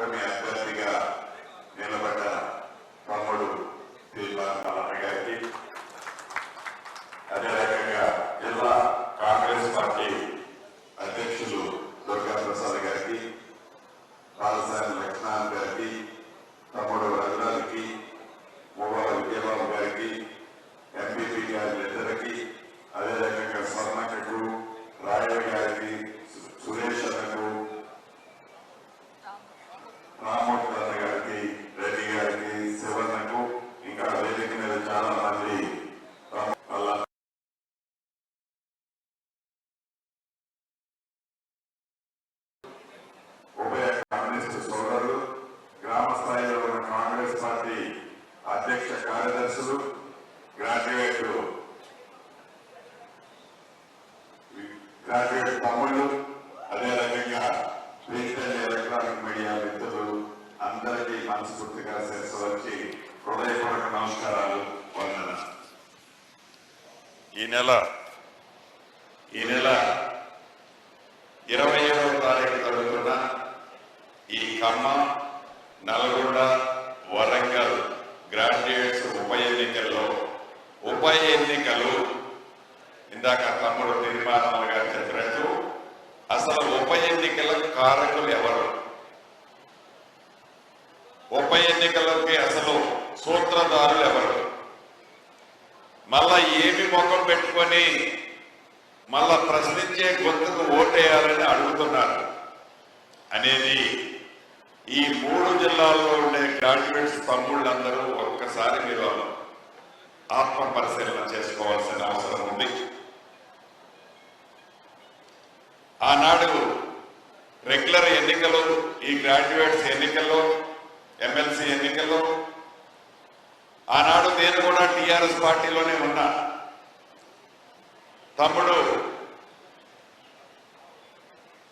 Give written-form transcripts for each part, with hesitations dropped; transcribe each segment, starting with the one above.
కూటమి అభ్యర్థిగా నిలబడ్డ తమ్ముడు తీర్మాన గారికి, అదే రకంగా జిల్లా కాంగ్రెస్ పార్టీ అధ్యక్షులు దుర్గా ప్రసాద్ గారికి, పాలసాని లక్ష్మణ్ గారికి, తమ్ముడు రఘునాథ్కి, మూవాల విజయబాబు గారికి, ఎంపీపీ గారిద్దరికి, అదే రకంగా స్వర్ణకు, రాయల గారికి, సురేష్ అన్నకు, రామోత్సవ గారికి, రెడ్డి గారికి, శివన్నకు, ఇంకా వేదిక మీద చాలా మంది ఉభయ కమ్యూనిస్టు సోదరులు, గ్రామ స్థాయిలో ఉన్న కాంగ్రెస్ పార్టీ అధ్యక్ష కార్యదర్శులు, గ్రాడ్యుయేట్ తమ్ముళ్ళు, అదే రకంగా డిజిటల్ ఎలక్ట్రానిక్ మీడియా మిత్రులు అందరికీ మనస్ఫూర్తిగా శిరస్సు వచ్చి హృదయపూర్వక నమస్కారాలు, వందన. ఈ నెల 27వ తారీఖు జరుగుతున్న ఈ ఖమ్మం, నల్గొండ, వరంగల్ గ్రాడ్యుయేట్స్ ఉప ఎన్నికలు ఇందాక తమ్ముడు నిర్మాణాలు గారు చెప్పినట్టు అసలు ఉప ఎన్నికల కారకులు ఎవరు, ఉప ఎన్నికలకి అసలు సూత్రధారులు ఎవరు, మళ్ళా ఏమి ముఖం పెట్టుకొని మళ్ళా ప్రశ్నించే గొంతుకు ఓటేయాలని అడుగుతున్నారు అనేది ఈ 3 జిల్లాల్లో ఉండే గ్రాడ్యుయేట్స్ తమ్ముళ్ళందరూ ఒక్కసారి మీరు ఆత్మ పరిశీలన చేసుకోవాల్సిన అవసరం ఉంది. ఆనాడు రెగ్యులర్ ఎన్నికలు, ఈ గ్రాడ్యుయేట్స్ ఎన్నికల్లో, ఎమ్మెల్సీ ఎన్నికల్లో ఆనాడు నేను కూడా టీఆర్ఎస్ పార్టీలోనే ఉన్నా. తమ్ముడు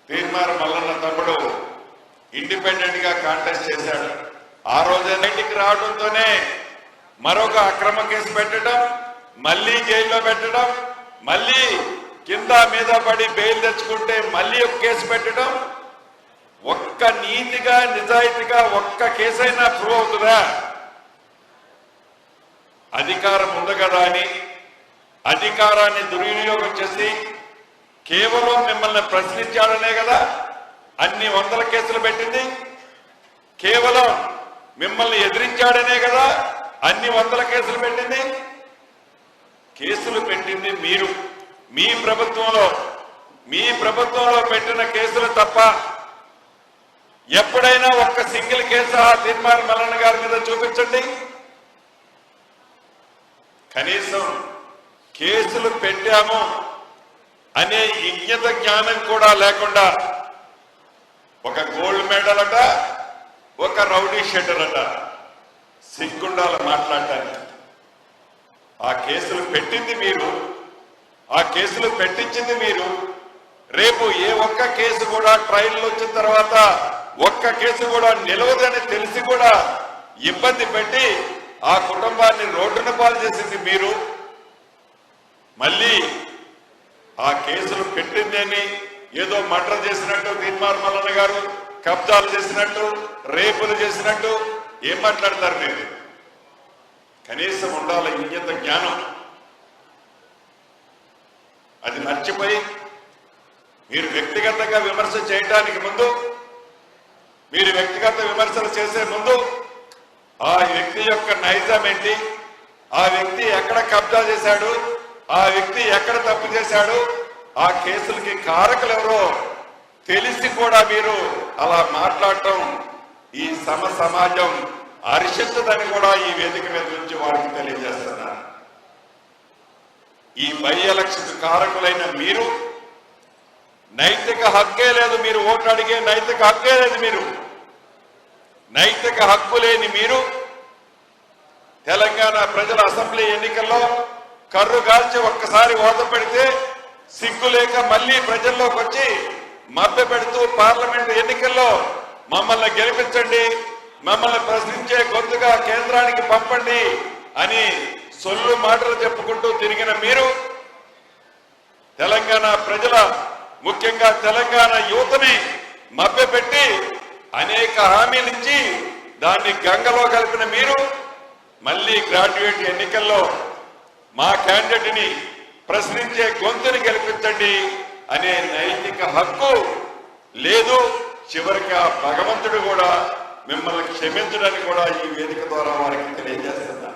తీర్మార్ మల్లన్న తమ్ముడు ఇండిపెండెంట్ గా కాంటెస్ట్ చేశాడు. ఆ రోజే బయటికి రావడంతోనే మరొక అక్రమ కేసు పెట్టడం, మళ్ళీ జైల్లో పెట్టడం, మళ్ళీ కింద మీద పడి బెయిల్ తెచ్చుకుంటే మళ్ళీ ఒక కేసు పెట్టడం. ఒక్క నీతిగా నిజాయితీగా ఒక్క కేసైనా ప్రూవ్ అవుతుందా? అధికారం ఉంది కదా అని అధికారాన్ని దుర్వినియోగం చేసి కేవలం మిమ్మల్ని ప్రశ్నించాడనే కదా అన్ని 100 కేసులు పెట్టింది. కేవలం మిమ్మల్ని ఎదిరించాడనే కదా అన్ని 100 కేసులు పెట్టింది. కేసులు పెట్టింది మీరు, మీ ప్రభుత్వంలో పెట్టిన కేసులు తప్ప ఎప్పుడైనా ఒక్క సింగిల్ కేసు ఆ తీర్మార్ మల్లన్న గారి మీద చూపించండి. కనీసం కేసులు పెట్టాము అనే ఇంగిత జ్ఞానం కూడా లేకుండా ఒక గోల్డ్ మెడల్ అట, ఒక రౌడీ షెటర్ అట, సిగ్గుండాల మాట్లాడటానికి. ఆ కేసులు పెట్టింది మీరు, ఆ కేసులు పెట్టించింది మీరు. రేపు ఏ ఒక్క కేసు కూడా ట్రయల్ వచ్చిన తర్వాత ఒక్క కేసు కూడా నిలవదని తెలిసి కూడా ఇబ్బంది పెట్టి ఆ కుటుంబాన్ని రోడ్డున పాలు చేసింది మీరు. మళ్ళీ ఆ కేసులు పెట్టిందని ఏదో మర్డర్ చేసినట్టు తీర్మార్ మల్లన్న గారు, కబ్జాలు చేసినట్టు, రేపులు చేసినట్టు ఏం మాట్లాడతారు మీరు? కనీసం ఉండాలి ఇంగిత జ్ఞానం. అది మర్చిపోయి మీరు వ్యక్తిగతంగా విమర్శ చేయడానికి ముందు, మీరు వ్యక్తిగత విమర్శలు చేసే ముందు ఆ వ్యక్తి యొక్క నైజం ఏంటి, ఆ వ్యక్తి ఎక్కడ కబ్జా చేశాడు, ఆ వ్యక్తి ఎక్కడ తప్పు చేశాడు, ఆ కేసులకి కారకులు ఎవరో తెలిసి కూడా మీరు అలా మాట్లాడటం ఈ సమాజం హర్షించదని కూడా ఈ వేదిక మీద నుంచి వారికి తెలియజేస్తున్నారు. ఈ బై ఎలక్షన్ కారకులైన మీరు నైతిక హక్కే లేదు, మీరు ఓటు అడిగే నైతిక హక్కే లేదు. మీరు నైతిక హక్కు లేని మీరు తెలంగాణ ప్రజల అసెంబ్లీ ఎన్నికల్లో కర్రు కాల్చి ఒక్కసారి ఓత పెడితే సిగ్గు లేక మళ్ళీ ప్రజల్లోకి వచ్చి మభ్య పెడుతూ పార్లమెంట్ ఎన్నికల్లో మమ్మల్ని గెలిపించండి, మమ్మల్ని ప్రశ్నించే గొంతుగా కేంద్రానికి పంపండి అని సొల్లు మాటలు చెప్పుకుంటూ తిరిగిన మీరు తెలంగాణ ప్రజల, ముఖ్యంగా తెలంగాణ యువతని మభ్యపెట్టి అనేక హామీలు ఇచ్చి దాన్ని గంగలో కలిపిన మీరు మళ్ళీ గ్రాడ్యుయేట్ ఎన్నికల్లో మా క్యాండిడేట్ ని ప్రశ్నించే గొంతుని గెలిపించండి అనే నైతిక హక్కు లేదు. చివరికి ఆ భగవంతుడు కూడా మిమ్మల్ని క్షమించడానికి కూడా ఈ వేదిక ద్వారా వారికి తెలియజేస్తున్నారు.